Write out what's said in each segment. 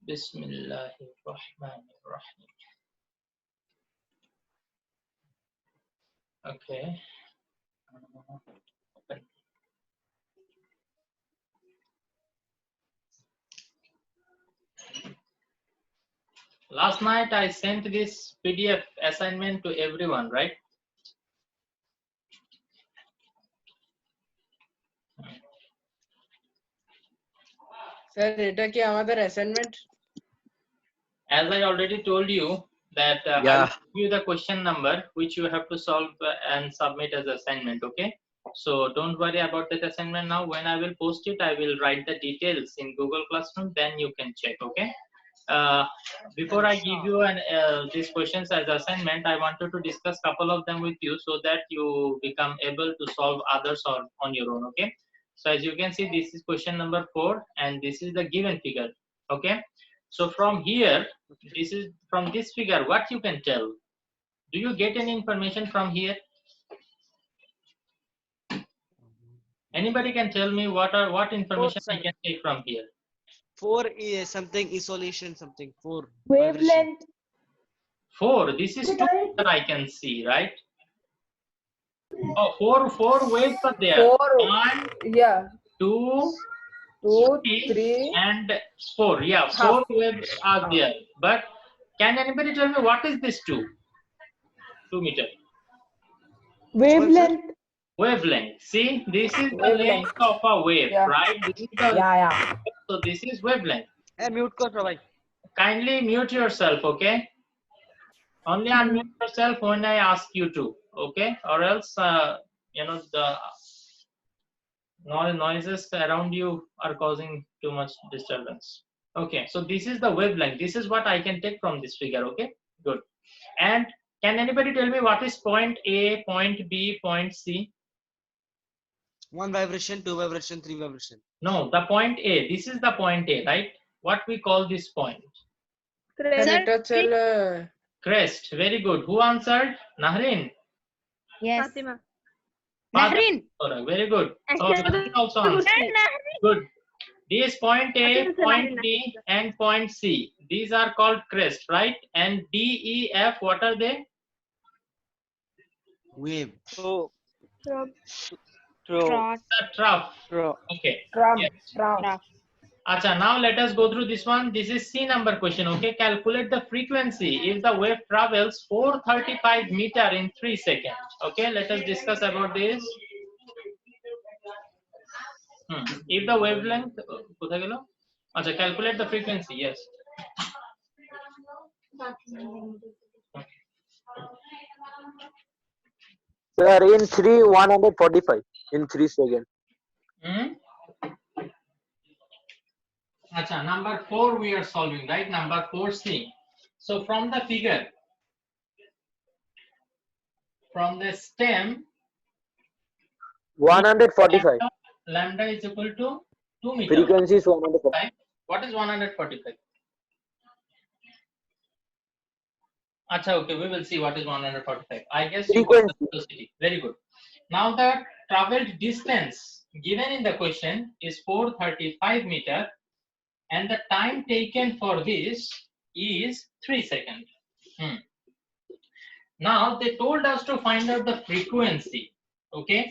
Bismillahirrahmanirrahim. Okay. Open. Last night I sent this PDF assignment to everyone, right? Sir, এটা কি আমাদের assignment? As I already told you that I will give you the question number which you have to solve and submit as assignment, okay? So don't worry about that assignment now. When I will post it, I will write the details in Google Classroom, then you can check, okay? Before I give you these questions as assignment, I wanted to discuss couple of them with you so that you become able to solve others on your own, okay? So as you can see, this is question number 4 and this is the given figure, okay? So from here, this is from this figure, what you can tell? Do you get any information from here? Anybody can tell me what information I can take from here? 4 is something isolation, something 4 Wavelength. 4. This is 2 that I can see, right? Oh, four waves are there. 1, Yeah. 2, 2, 3, 3. and 4. Yeah, 4 waves are there. But can anybody tell me what is this 2? 2 meter. Wavelength. Wavelength. See, this is the length of a wave, Yeah. right? This is the Yeah. So this is wavelength. and mute kar bhai. Kindly mute yourself, okay? Only unmute yourself when I ask you to, okay? Or else, the noises around you are causing too much disturbance. Okay, so this is the wavelength. This is what I can take from this figure, okay? Good. And can anybody tell me what is point A, point B, point C? 1 vibration, 2 vibration, 3 vibration. No, the point A. This is the point A, right? What we call this point? Sir, এটা হচ্ছে Crest. Very good. Who answered? Nahrin? Yes. Fatima. Nahrin. Very good. Oh, Nahrin also answered. Good. These point A, point B, and point C. These are called crest, right? And D, E, F, what are they? Wave. Trough. Okay. Yes. Acha, now let us go through this one. This is C number question, okay? Calculate the frequency if the wave travels 435 meter in 3 seconds. Okay, let us discuss about this. If the wavelength, acha, calculate the frequency, yes. Sir, in 145 in 3 seconds. Acha, number 4 we are solving, right? Number 4C. So from the figure, from the stem, 145. Lambda is equal to 2 meters. Frequency is 145. What is 145? Acha, okay, we will see what is 145. I guess you got the velocity. Very good. Now the traveled distance given in the question is 435 meter and the time taken for this is 3 seconds. Now they told us to find out the frequency. Okay,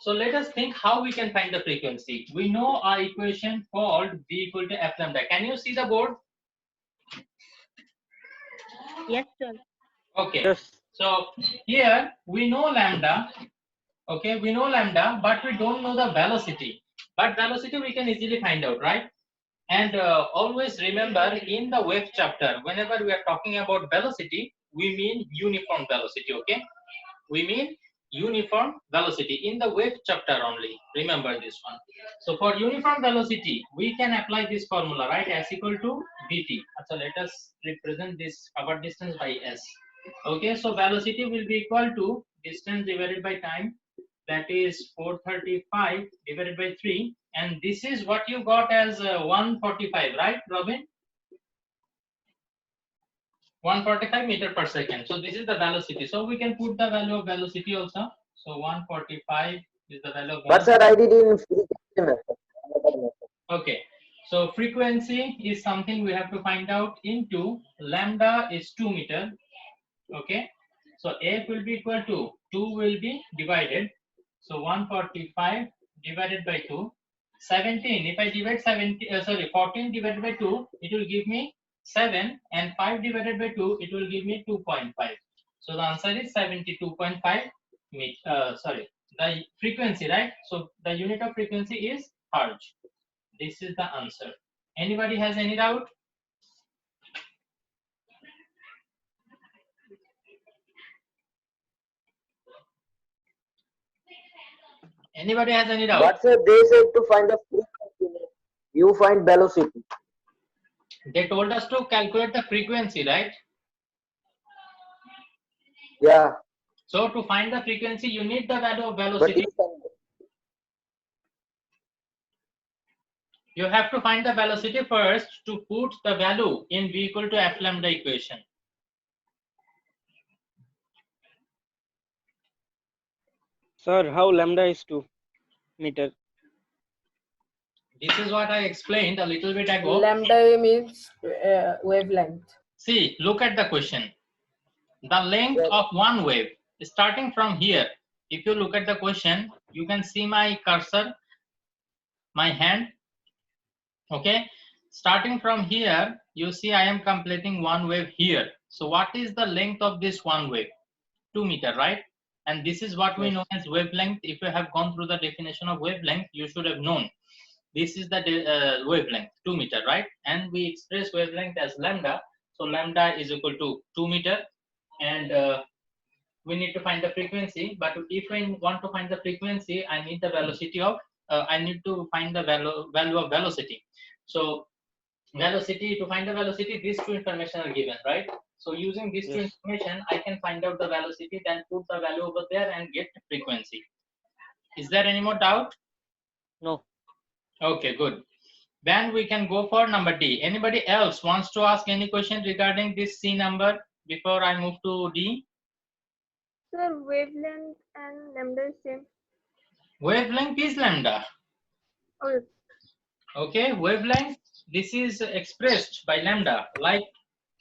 so let us think how we can find the frequency. We know our equation called V equal to F lambda. Can you see the board? Yes, sir. Okay. Yes. So here we know lambda. Okay, we know lambda, but we don't know the velocity. But velocity we can easily find out, right? And always remember in the wave chapter, whenever we are talking about velocity, we mean uniform velocity, okay? We mean uniform velocity in the wave chapter only. Remember this one. So for uniform velocity, we can apply this formula, right? S equal to Vt. So let us represent this covered distance by S. Okay, so velocity will be equal to distance divided by time. That is 435 divided by 3. And this is what you got as 145, right, Robin? 145 meter per second. So this is the velocity. So we can put the value of velocity also. So 145 is the value of velocity. But sir, I did in frequency method. Okay. So frequency is something we have to find out into lambda is 2 meter. Okay. So F will be equal to 2 will be divided. So 145 divided by 2. 17. If I divide 14 divided by 2, it will give me 7, and 5 divided by 2, it will give me 2.5. So the answer is 72.5 meter. The frequency, right? So the unit of frequency is hertz. This is the answer. Anybody has any doubt? Anybody has any doubt? But sir, they said to find the frequency. You find velocity. They told us to calculate the frequency, right? Yeah. So to find the frequency, you need the value of But velocity. you find You have to find the velocity first to put the value in V equal to F lambda equation. Sir, how lambda is 2 meter? This is what I explained a little bit ago. Lambda means wavelength. See, look at the question. The length Yes. of one wave starting from here. If you look at the question, you can see my cursor, my hand. Okay. Starting from here, you see I am completing one wave here. So what is the length of this one wave? 2 meter, right? And this is what we know as wavelength. If you have gone through the definition of wavelength, you should have known. This is the wavelength, 2 meter, right? And we express wavelength as lambda. So lambda is equal to 2 meter. And we need to find the frequency. But if we want to find the frequency, I need the velocity of, I need to find the value of velocity. So velocity, to find the velocity, these two information are given, right? So using these two information, I can find out the velocity, then put the value over there and get the frequency. Is there any more doubt? No. Okay, good. Then we can go for number D. Anybody else wants to ask any question regarding this C number before I move to D? Sir, wavelength and lambda is same. Wavelength is lambda. Oh, Okay, wavelength, this is expressed by lambda, like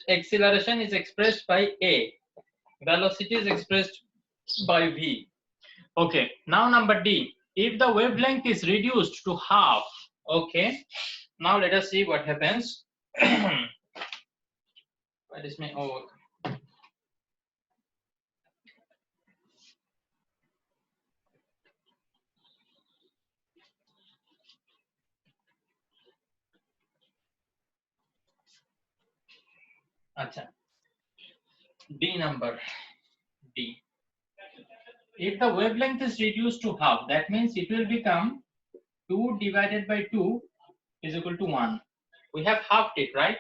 acceleration is expressed by A. Velocity is expressed by V. Okay, now number D. If the wavelength is reduced to half, okay, now let us see what happens. Where is my, oh, Acha. D number, D. If the wavelength is reduced to half, that means it will become 2 divided by 2 is equal to 1. We have halved it, right?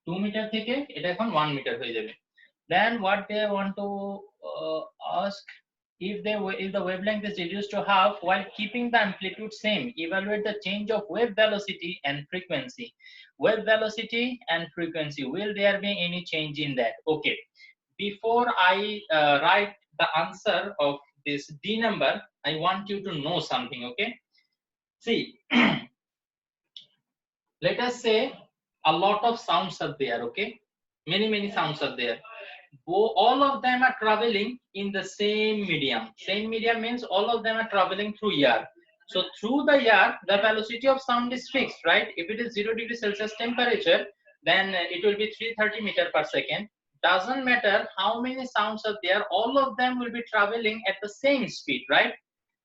2 meter থেকে এটা এখন 1 meter হয়ে যাবে. Then what they want to ask, if the wavelength is reduced to half while keeping the amplitude same, evaluate the change of wave velocity and frequency. Wave velocity and frequency, will there be any change in that? Okay. Before I write the answer of this D number, I want you to know something, okay? See, let us say a lot of sounds are there, okay? Many sounds are there. All of them are traveling in the same medium. Same medium means all of them are traveling through air. So through the air, the velocity of sound is fixed, right? If it is 0 degrees Celsius temperature, then it will be 330 meter per second. Doesn't matter how many sounds are there, all of them will be traveling at the same speed, right?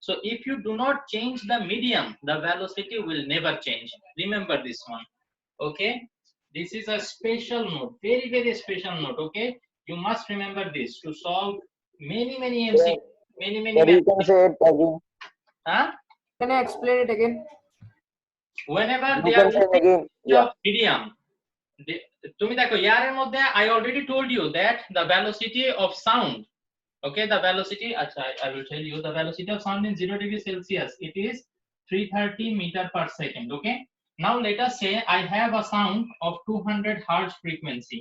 So if you do not change the medium, the velocity will never change. Remember this one, okay? This is a special note, very special note, okay? You must remember this to solve many MC, many But you can say it again. huh? Can I explain it again? Whenever You they can are say it again. Yeah. medium, তুমি দেখো ইয়ারের মধ্যে I already told you that the velocity of sound, okay, the velocity, I will tell you the velocity of sound in 0 degrees Celsius, it is 330 meter per second, okay? Now let us say I have a sound of 200 hertz frequency.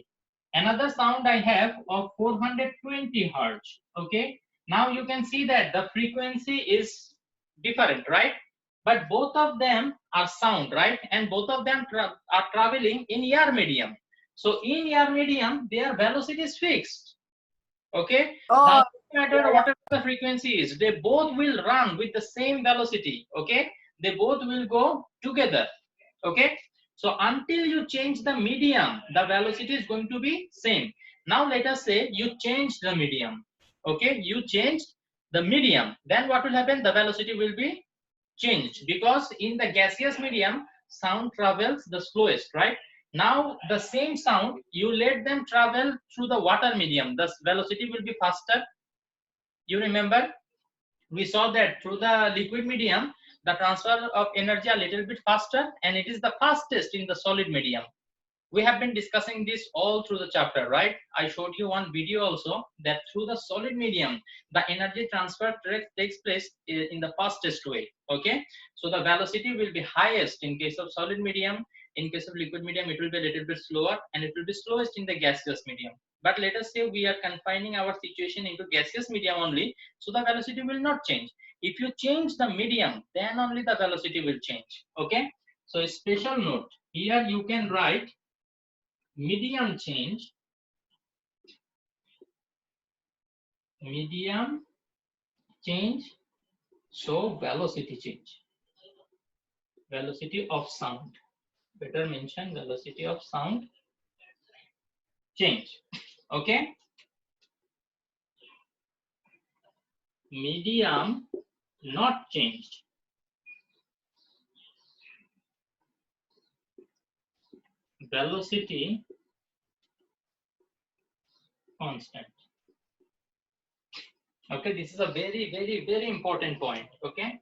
Another sound I have of 420 hertz, okay? Now you can see that the frequency is different, right? But both of them are sound, right? And both of them are traveling in air medium. So in air medium, their velocity is fixed. Okay. Oh, No matter whatever the frequency is, they both will run with the same velocity. Okay. They both will go together. Okay. So until you change the medium, the velocity is going to be same. Now let us say you change the medium. Okay. You changed the medium. Then what will happen? The velocity will be changed, because in the gaseous medium, sound travels the slowest, right? Now the same sound, you let them travel through the water medium, the velocity will be faster. You remember we saw that through the liquid medium, the transfer of energy a little bit faster, and it is the fastest in the solid medium. We have been discussing this all through the chapter, right? I showed you one video also that through the solid medium, the energy transfer takes place in the fastest way. Okay, so the velocity will be highest in case of solid medium. In case of liquid medium, it will be a little bit slower, and it will be slowest in the gaseous medium. But let us say we are confining our situation into gaseous medium only, so the velocity will not change. If you change the medium, then only the velocity will change. Okay, so a special note here, you can write medium change, medium change, so velocity change, velocity of sound, better mention velocity of sound change. Okay, medium not changed, velocity constant. Okay, this is a very important point. Okay,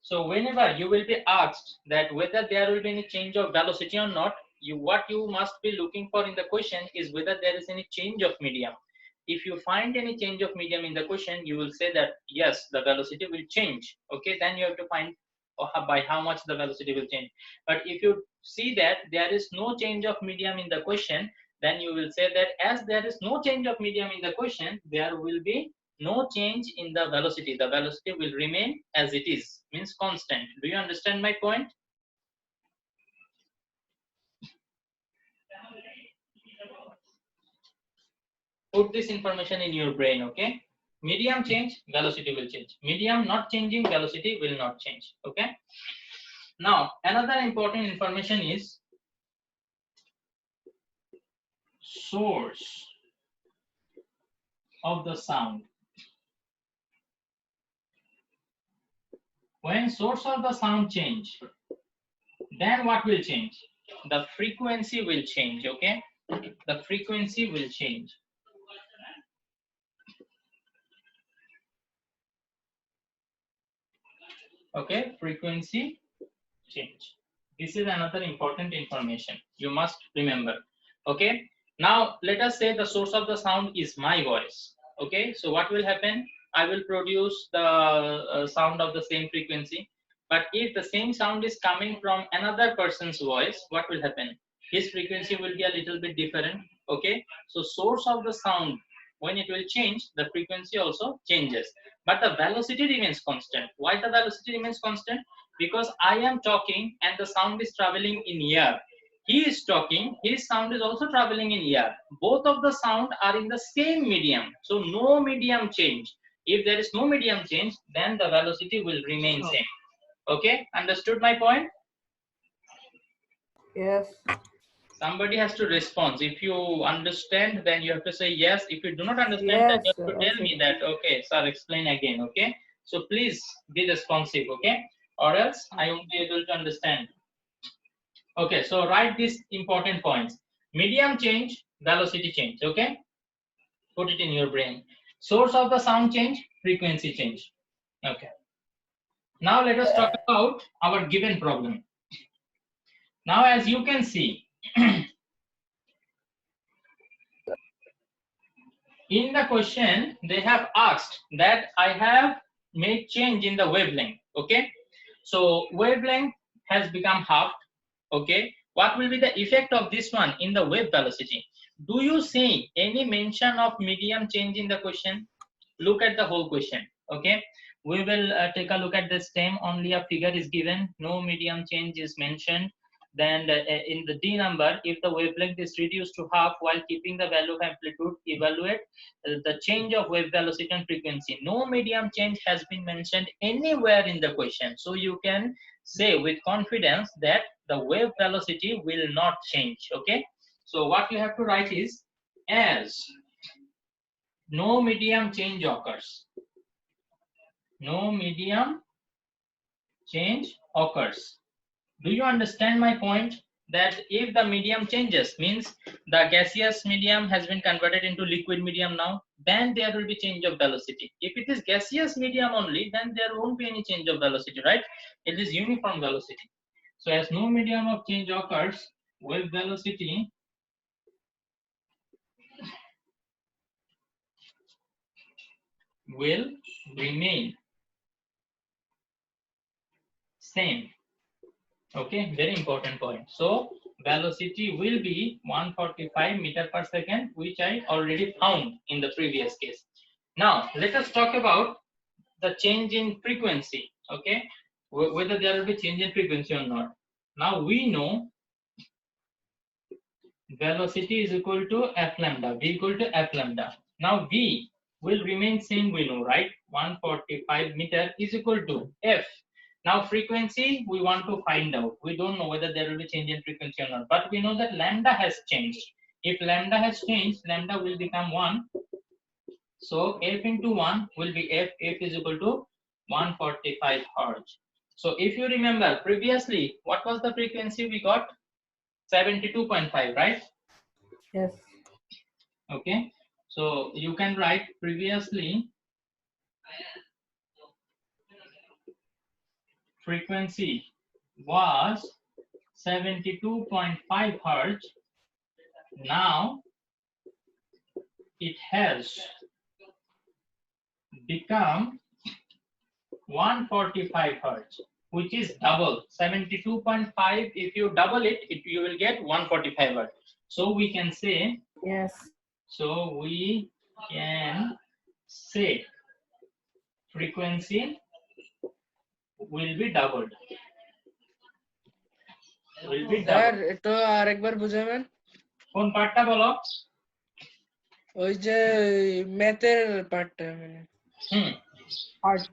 so whenever you will be asked that whether there will be any change of velocity or not, what you must be looking for in the question is whether there is any change of medium. If you find any change of medium in the question, you will say that yes, the velocity will change. Okay, then you have to find by how much the velocity will change. But if you see that there is no change of medium in the question, then you will say that as there is no change of medium in the question, there will be no change in the velocity. The velocity will remain as it is, means constant. Do you understand my point? Put this information in your brain. Okay, medium change, velocity will change. Medium not changing, velocity will not change. Okay, now another important information is source of the sound. When source of the sound change, then what will change? The frequency will change. Okay, the frequency will change. Okay, frequency change. This is another important information you must remember. Okay, now let us say the source of the sound is my voice. Okay, so what will happen? I will produce the sound of the same frequency. But if the same sound is coming from another person's voice, what will happen? His frequency will be a little bit different. Okay, so source of the sound, when it will change, the frequency also changes, but the velocity remains constant. Why the velocity remains constant? Because I am talking and the sound is traveling in air. He is talking, his sound is also traveling in air. Both of the sound are in the same medium, so no medium change. If there is no medium change, then the velocity will remain same. Okay, understood my point? yes. Somebody has to respond. If you understand, then you have to say yes. If you do not understand, then Yes, you have to sir, tell me that, okay, sir, explain again. Okay, so please be responsive. Okay, or else I won't be able to understand. Okay, so write these important points: medium change, velocity change. Okay, put it in your brain. Source of the sound change, frequency change. Okay, now let us talk about our given problem. Now, as you can see, in the question, they have asked that I have made change in the wavelength. Okay, so wavelength has become halved. Okay, what will be the effect of this one in the wave velocity? Do you see any mention of medium change in the question? Look at the whole question. Okay, we will take a look at the stem. Only a figure is given, no medium change is mentioned. Then in the D number, if the wavelength is reduced to half while keeping the value of amplitude, evaluate the change of wave velocity and frequency. No medium change has been mentioned anywhere in the question. So you can say with confidence that the wave velocity will not change. Okay. So what you have to write is, as no medium change occurs. No medium change occurs. Do you understand my point? That if the medium changes, means the gaseous medium has been converted into liquid medium now, then there will be change of velocity. If it is gaseous medium only, then there won't be any change of velocity, right? It is uniform velocity. So as no medium of change occurs, wave velocity will remain same. Okay, very important point. So velocity will be 145 meter per second, which I already found in the previous case. Now let us talk about the change in frequency. Okay, whether there will be change in frequency or not. Now we know velocity is equal to f lambda, v equal to f lambda. Now v will remain same, we know, right? 145 meter is equal to f. Now frequency we want to find out. We don't know whether there will be change in frequency or not, but we know that lambda has changed. If lambda has changed, lambda will become 1. So f into 1 will be f. F is equal to 145 hertz. So if you remember previously, what was the frequency we got? 72.5, right? Yes. Okay. So you can write previously frequency was 72.5 hertz. Now it has become 145 hertz, which is double. 72.5, if you double it, you will get 145 hertz. So we can say, Yes. so we can say frequency will be doubled. Will be sir doubled. একটু আরেকবার বুঝাবেন কোন পার্টটা বলো? ওই যে ম্যাথের পার্টটা মানে Hertz.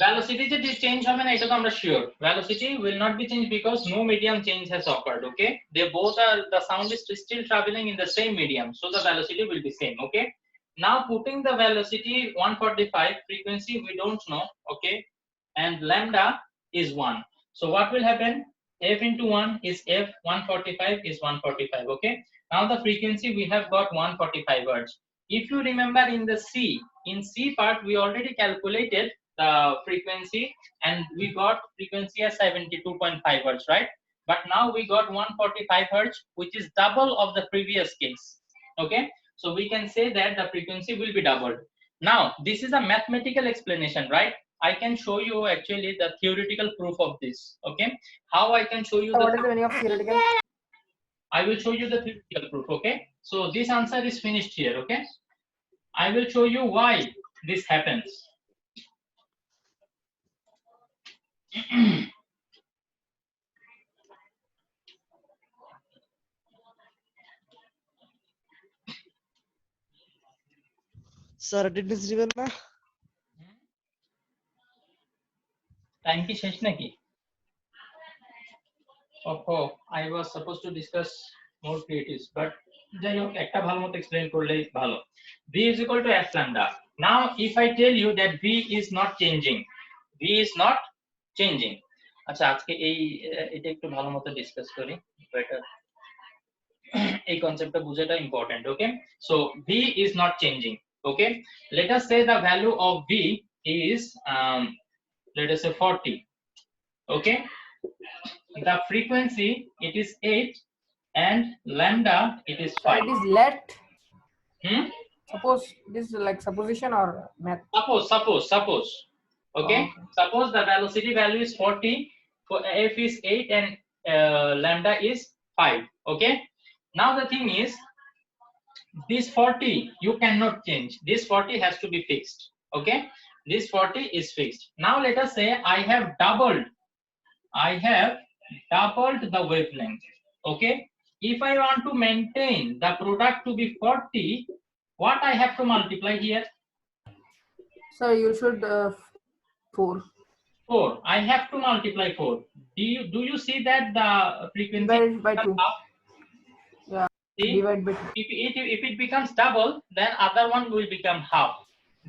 Velocity যে change হবে না এটা তো আমরা sure. Velocity will not be changed because no medium change has occurred. Okay, they both are, the sound is still traveling in the same medium, so the velocity will be same. Okay, now putting the velocity 145, frequency we don't know. Okay, and lambda is 1. So what will happen? F into 1 is f, 145 is 145. Okay, now the frequency we have got 145 hertz. If you remember in the in C part we already calculated the frequency and we got frequency as 72.5 hertz, right? But now we got 145 hertz, which is double of the previous case. Okay, so we can say that the frequency will be doubled. Now this is a mathematical explanation, right? I can show you actually the theoretical proof of this. Okay, how I can show you So what is the meaning of theoretical? I will show you the theoretical proof. Okay, so this answer is finished here. Okay, I will show you why this happens. Sir, attendance given na? Time ki shesh naki? Oh, I was supposed to discuss more creatives, but jai hok ekta bhalo moto explain korlei bhalo. V is equal to f lambda. Now if I tell you that V is not changing, V is not changing. আচ্ছা আজকে এটা একটু ভালো মতো discuss করি better এই কনসেপ্টটা বুঝাটা important okay so V is not changing. Okay, let us say the value of V is let us say 40. Okay, the frequency it is 8 and lambda it is So 5. it is let. Hmm? Suppose this is like supposition or math. Suppose. Okay, suppose the velocity value is 40, for f is 8 and lambda is 5. Okay, now the thing is this 40 you cannot change. This 40 has to be fixed. Okay, This 40 is fixed. Now let us say I have doubled the wavelength. Okay. If I want to maintain the product to be 40, what I have to multiply here? Sir, you should 4 4. I have to multiply 4. Do you see that the frequency divided by 2. half? Yeah, See, divide by 2. if it becomes double, then other one will become half.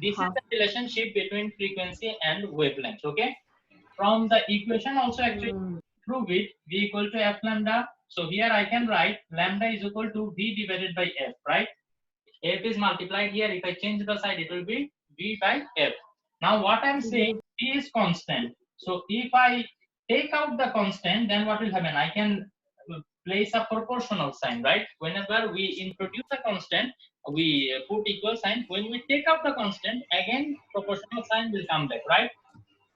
This Half. is the relationship between frequency and wavelength. Okay. From the equation also actually prove it, V equal to F lambda. So here I can write lambda is equal to V divided by F, right? F is multiplied here. If I change the side, it will be V by F. Now what I'm saying, V is constant. So if I take out the constant, then what will happen? I can place a proportional sign, right? Whenever we introduce a constant, we put equal sign. When we take out the constant, again proportional sign will come back, right?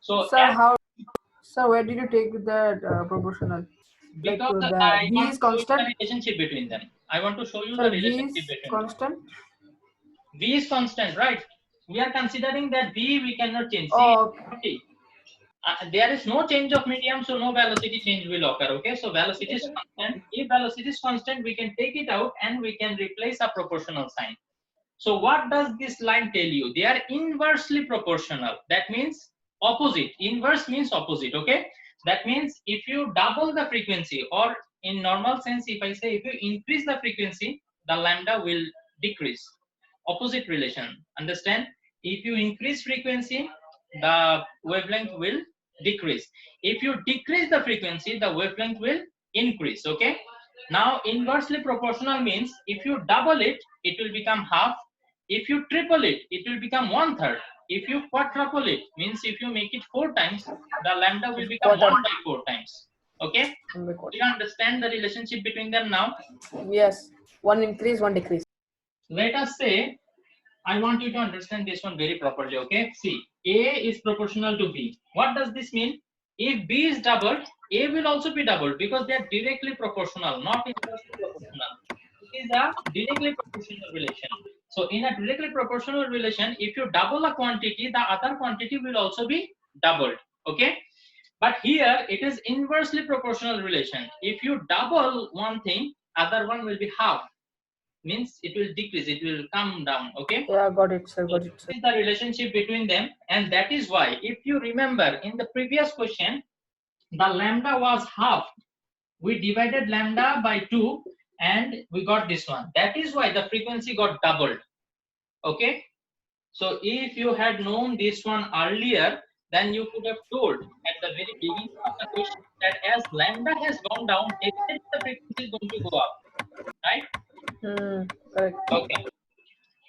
So Sir, where did you take that proportional? because the I V want is to show you the constant. relationship between them. I want to show you Sir, the V relationship is between constant. them. V is constant, right? We are considering that V we cannot change. Oh, okay. There is no change of medium, so no velocity change will occur. Okay, so velocity is constant. If velocity is constant, we can take it out and we can replace a proportional sign. So what does this line tell you? They are inversely proportional. That means opposite. Inverse means opposite. Okay, that means if you double the frequency, or in normal sense, if I say if you increase the frequency, the lambda will decrease. Opposite relation. Understand? If you increase frequency, the wavelength will decrease. If you decrease the frequency, the wavelength will increase. Okay. Now inversely proportional means if you double it, it will become half. If you triple it, it will become 1/3. If you quadruple it, means if you make it 4 times, the lambda will become 1 by 4 times. Okay. Do you understand the relationship between them now? Yes, one increase, one decrease. Let us say, I want you to understand this one very properly. Okay. See, A is proportional to B. What does this mean? If B is doubled, A will also be doubled because they are directly proportional, not inversely proportional. It is a directly proportional relation. So in a directly proportional relation, if you double a quantity, the other quantity will also be doubled. Okay. But here it is inversely proportional relation. If you double one thing, other one will be half. Means it will decrease, it will come down. Okay. Yeah, got it, sir. Got it, sir. This is the relationship between them, and that is why, if you remember in the previous question, the lambda was half. We divided lambda by 2 and we got this one. That is why the frequency got doubled. Okay. So if you had known this one earlier, then you could have told at the very beginning of the question that as lambda has gone down, definitely the frequency is going to go up. Right? Correct. Okay.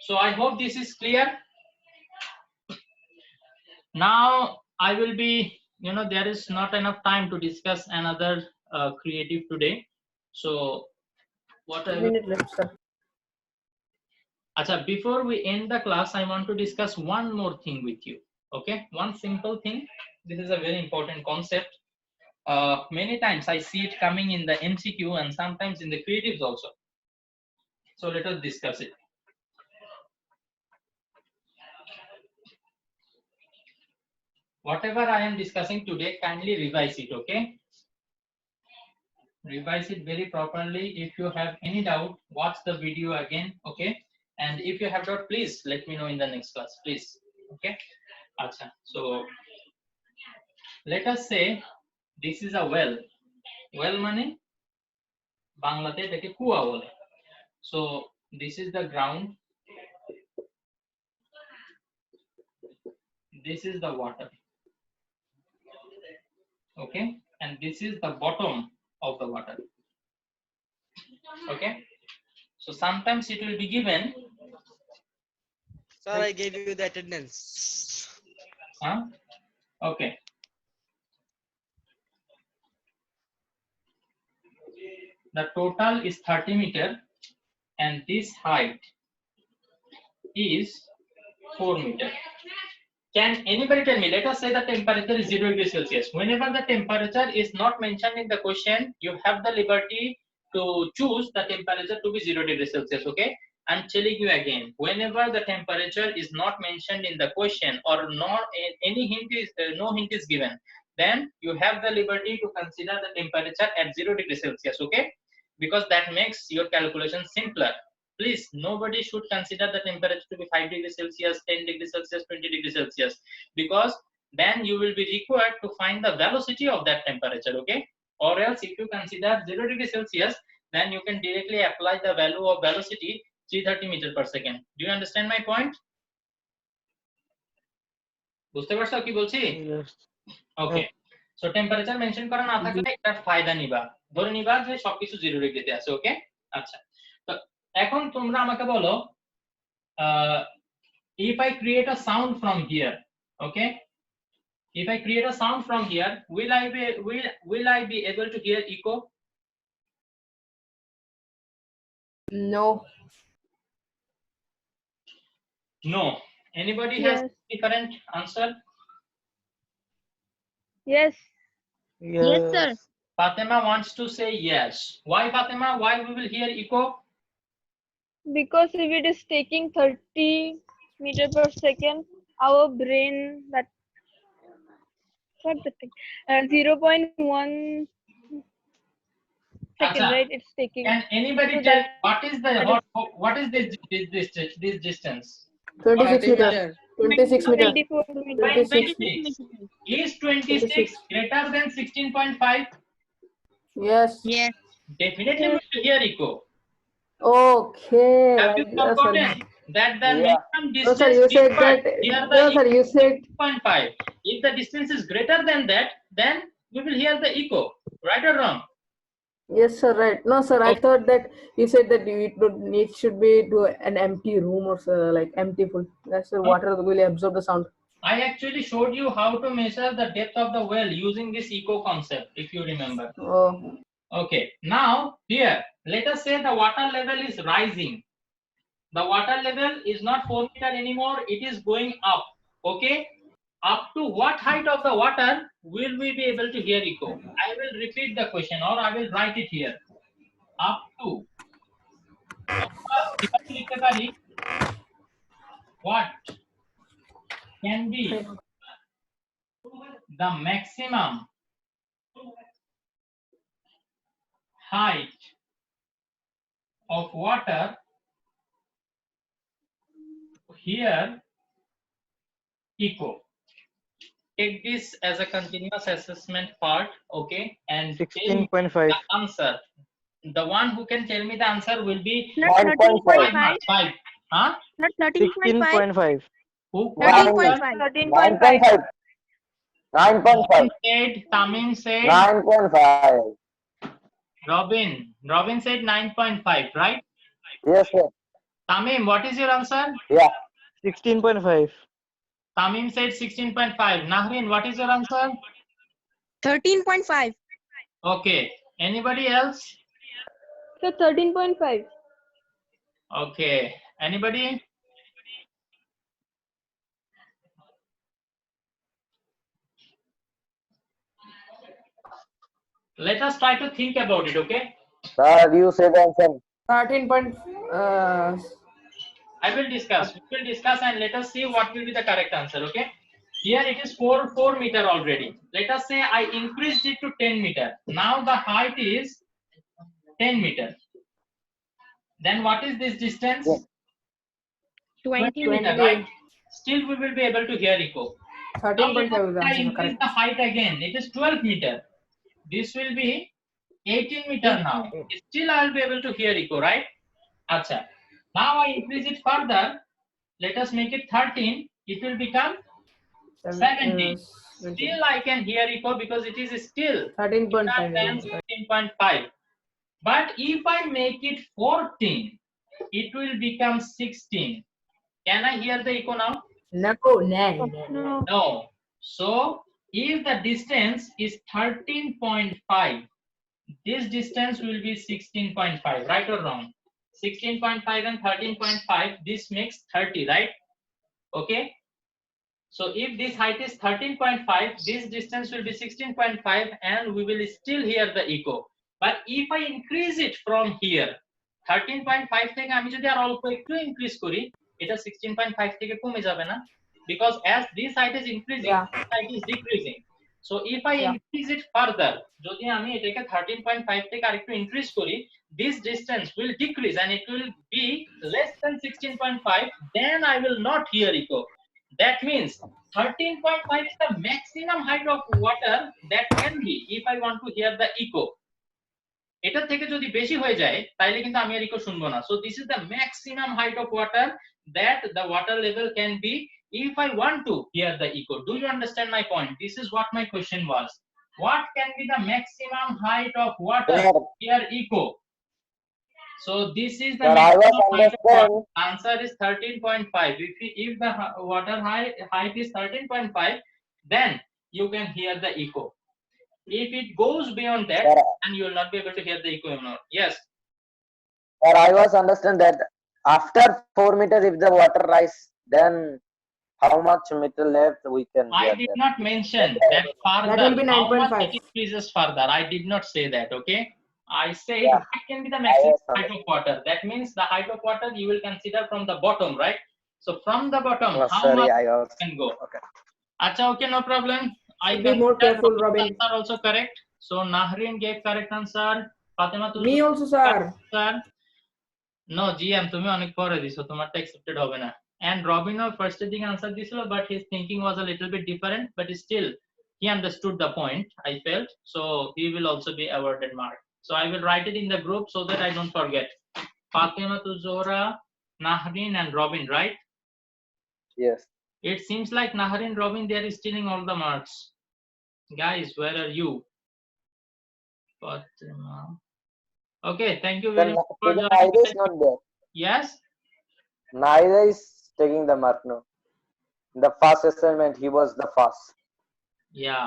So I hope this is clear. Now I will be, there is not enough time to discuss another creative today. So what I will, Minute left, sir. Acha, before we end the class, I want to discuss one more thing with you. Okay, one simple thing. This is a very important concept. Many times I see it coming in the MCQ and sometimes in the creatives also. So let us discuss it. Whatever I am discussing today, kindly revise it. Okay. Revise it very properly. If you have any doubt, watch the video again. Okay. And if you have doubt, please let me know in the next class, please. Okay. Acha. So let us say this is a well. Well money Banglate take kua bole. So this is the ground. This is the water. Okay. And this is the bottom of the water. Okay. So sometimes it will be given. Sir, I gave you the attendance. Huh? Okay. The total is 30 meter and this height is 4 meter. Can anybody tell me, let us say the temperature is 0 degrees Celsius. Whenever the temperature is not mentioned in the question, you have the liberty to choose the temperature to be 0 degrees Celsius. Okay. I'm telling you again, whenever the temperature is not mentioned in the question or not any hint is no hint is given, then you have the liberty to consider the temperature at 0 degrees Celsius, okay? Because that makes your calculation simpler. Please, nobody should consider the temperature to be 5 degrees Celsius, 10 degrees Celsius, 20 degrees Celsius, because then you will be required to find the velocity of that temperature, okay? Or else if you consider 0 degrees Celsius, then you can directly apply the value of velocity 330 meter per second. Do you understand my point? বুঝতে পারছো কি বলছি? Yes. ওকে, so temperature mention করা না থাকলে এটা ফায়দা নিবা, ধরে নিবা যে সবকিছু 0 ডিগ্রিতে আছে, ওকে? আচ্ছা, তো এখন তোমরা আমাকে বলো, if I create a sound from here, okay, if I create a sound from here, will I be able to hear echo? No. No. Anybody has Yes. different answer? Yes. Yes, sir. Fatima wants to say yes. Why, Fatima? Why we will hear echo? Because if it is taking 30 meter per second, our brain what's the thing? 0.1 second, Acha. right? It's taking. Can anybody So tell that- what is this distance? 26 40 meter. meter. 26 meter. 24 meter. 26. Is 26 greater than 16.5? Yes. Definitely we will hear echo. Okay. Have you Yes, sir. forgotten that the Yeah. minimum No, distance sir, you said required that. here No, the sir, you said. 6.5. If the distance is greater than that, then we will hear the echo. Right or wrong? Yes, sir, right. No, sir, I Okay. thought that you said that it should be to an empty room or so, like empty full. That's the water will absorb the sound. I actually showed you how to measure the depth of the well using this echo concept, if you remember. Oh, Okay, now here, let us say the water level is rising. The water level is not 4 meter anymore, it is going up. Okay, up to what height of the water will we be able to hear echo? I will repeat the question or I will write it here. Up to what can be the maximum height of water here echo. Take this as a continuous assessment part, okay, and tell me 16.5. the answer. The one who can tell me the answer will be 9.5. 5. Huh? Not 13.5. 16.5. Who? 13.5. 9.5. 9.5. Said, Tamim said, 9.5. Robin said 9.5, right? Yes, sir. Tamim, what is your answer? Yeah. 16.5. Tamim said 16.5. Nahrin, what is your answer? 13.5. Okay. Anybody else? So 13.5. Okay. Anybody? Let us try to think about it, okay? Sir, you say the answer. 13 point. I will discuss. We will discuss and let us see what will be the correct answer, okay? Here it is 4 meter already. Let us say I increased it to 10 meter. Now the height is 10 meter. Then what is this distance? 20 meter, meter. right? Still we will be able to hear echo. Now 13.5 let us is the say I answer, increase correct. the height again. It is 12 meter. This will be 18 meter now. Still I will be able to hear echo, right? Acha. Now I increase it further. Let us make it 13. It will become 17. Still I can hear echo because it is still 13.5. than 16.5. But if I make it 14, it will become 16. Can I hear the echo now? No. No. No. So if the distance is 13.5, this distance will be 16.5, right or wrong? 16.5 and 13.5, this makes 30, right? Okay. So if this height is 13.5, this distance will be 16.5 and we will still hear the echo. But if I increase it from here, 13.5 থেকে আমি যদি আর অল্প একটু increase করি, এটা 16.5 থেকে কমে যাবে না? Because as this height is increasing, Yeah. this height is decreasing. So if I Yeah. increase it further, যদি আমি এটাকে 13.5 থেকে আরেকটু ইনক্রিজ করি, this distance will decrease and it will be less than 16.5, then I will not hear echo. That means 13.5 is the maximum height of water that can be if I want to hear the echo. এটা থেকে যদি বেশি হয়ে যায় তাইলে কিন্তু আমি আর eco শুনবো না। So this is the maximum height of water that the water level can be if I want to hear the echo. Do you understand my point? This is what my question was. What can be the maximum height of water Sir. hear echo? So this is the Sir, I was maximum height of water. understand. Answer is 13.5. If the water height is 13.5, then you can hear the echo. If it goes beyond that, Sir, and you will not be able to hear the echo anymore. Yes. sir, I was understand that after 4 meters, if the water rise, then how much meter left we can I hear did that. not mention that further. That will be How much 9.5. it increases further? I did not say that. Okay. I said Yeah. what can be the maximum I was height of water. That means the height of water you will consider from the bottom, right? So from the bottom, Oh, how sorry, much I was. can go? Okay. Acha, okay, no problem. I Be more consider careful, Robin's Robin. answer also correct. So Nahrin gave correct answer. Fatima to Me also, sir. sir. No, GM, তুমি অনেক পরে দিছো, তোমারটা accepted হবে না। And Robin first দিকে answer দিছিল, but his thinking was a little bit different, but still he understood the point, I felt. So he will also be awarded mark. So I will write it in the group so that I don't forget. Fatima to Zohra, Nahrin and Robin, right? Yes. It seems like Nahrin, Robin, they are stealing all the marks. Guys, where are you? Fatima. Okay, thank you very Then much for today joining. Naida is not there. Yes? Naida is taking the mark now. The first assignment, he was the first. Yeah,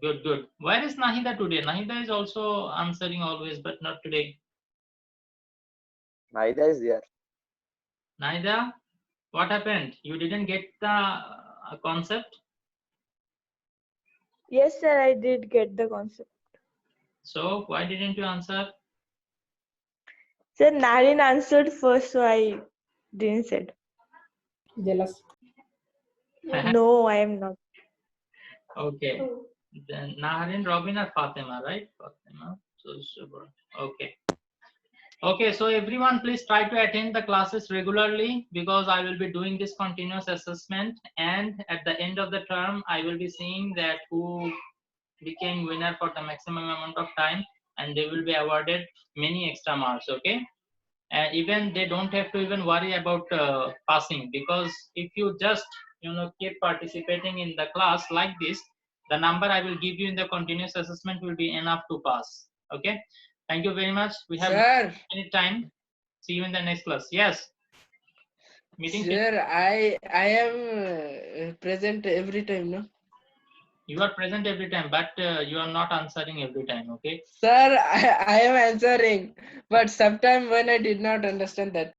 good, good. Where is Nahida today? Nahida is also answering always, but not today. Naida is there. Nahida, what happened? You didn't get the concept? Yes, sir, I did get the concept. So why didn't you answer? Sir, Naren answered first, so I didn't said. Jealous. No, I am not. Okay. Then Nahrin, Robin, or Fatima, right? Fatima. So super. Okay. Okay, so everyone please try to attend the classes regularly because I will be doing this continuous assessment, and at the end of the term I will be seeing that who became winner for the maximum amount of time, and they will be awarded many extra marks. Okay. Even they don't have to even worry about passing, because if you just keep participating in the class like this, the number I will give you in the continuous assessment will be enough to pass. Okay, thank you very much. We have Sir, any time. See you in the next class. Yes, meeting. sir, I am present every time, no? You are present every time, but you are not answering every time. Okay. Sir, I am answering, but sometime when I did not understand that.